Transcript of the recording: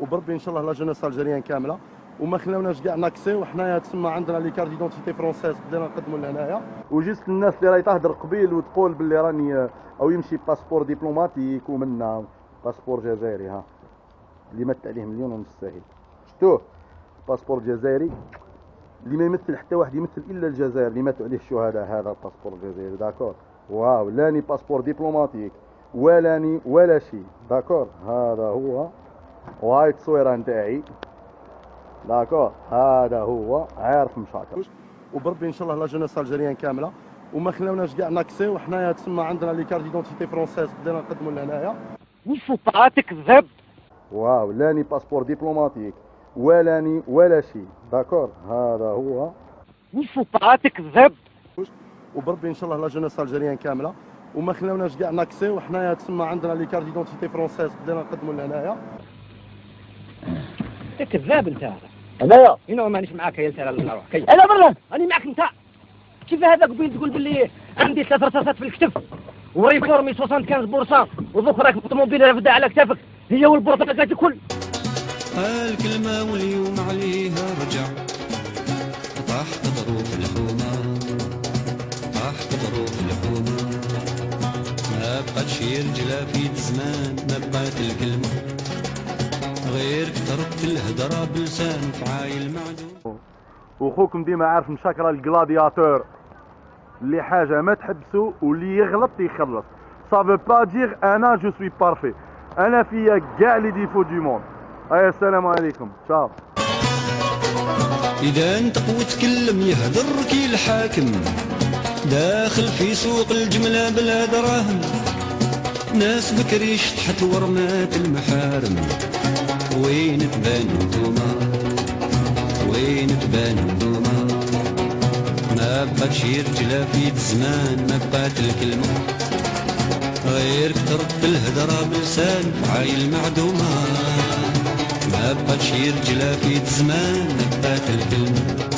وبربي ان شاء الله لا جونيس الجيريان كامله وما خلاوناش كاع ناكسيو وحنايا تسمى عندنا لي كارت ديدونتيتي فرونسيز بدينا نقدموا لهنايا وجست الناس اللي راهي تهضر قبيل وتقول باللي راني او يمشي باسبور دبلوماتيك ومنا باسبور جزائري ها اللي مت عليه 1.5 مليون ساهل شفتوه باسبور جزائري اللي ما يمثل حتى واحد يمثل الا الجزائر اللي ماتوا عليه الشهداء هذا الباسبور الجزائري داكور واو لاني باسبور دبلوماتيك ولا شيء داكور هذا هو وهاي التصويره نتاعي داكور هذا هو عارف مشاكل وبربي ان شاء الله لا جونيس الجيريان كامله وما خلاوناش كاع ناكسيو وحنايا تسمى عندنا لي كارت ديدونتيتي فرونسيز بدينا نقدموا لهنايا وسطا تكذب واو لاني باسبور دبلوماتيك ولا شيء داكور هذا هو وسطا تكذب وبربي ان شاء الله لا جونيس الجيريان كامله وما خلاوناش كاع ناكسيو وحنايا تسمى عندنا لي كارت ديدونتيتي فرونسيز بدينا نقدموا لهنايا انت كذاب انت انايا هنا مانيش معاك يا سلام نروح انا برا راني معاك انت كيف هذا قبيل تقول باللي عندي 3 رصاصات في الكتف وريفورمي 75% وذوك راك بالطوموبيل رافده على كتافك هي والبرطقات الكل الكلمة واليوم عليها رجع طاح ظروف الحومة طاح ظروف الحومة ما بقاتش رجلة في الزمان ما بقات الكلمة غير كترت الهدرة بلسان فعايل معدوم وخوكم ديما عارف مشاكرة الجلادياتور اللي حاجة ما تحبسو واللي يغلط يخلص سافو با دير انا جو سوي بارفي انا فيا كاع لي ديفو دو موند ايا السلام عليكم تشاو إذا انت وتكلم يهدر كي الحاكم داخل في سوق الجملة بلا دراهم ناس بكري شطحت ورمات المحارم وين تبانوا نتوما وين تبانوا نتوما ما بقاتش رجلة في الزمان ما بقات الكلمة غير كترت الهدرة بلسان عايل معدومة ما بقاتش رجلة في الزمان ما بقات الكلمة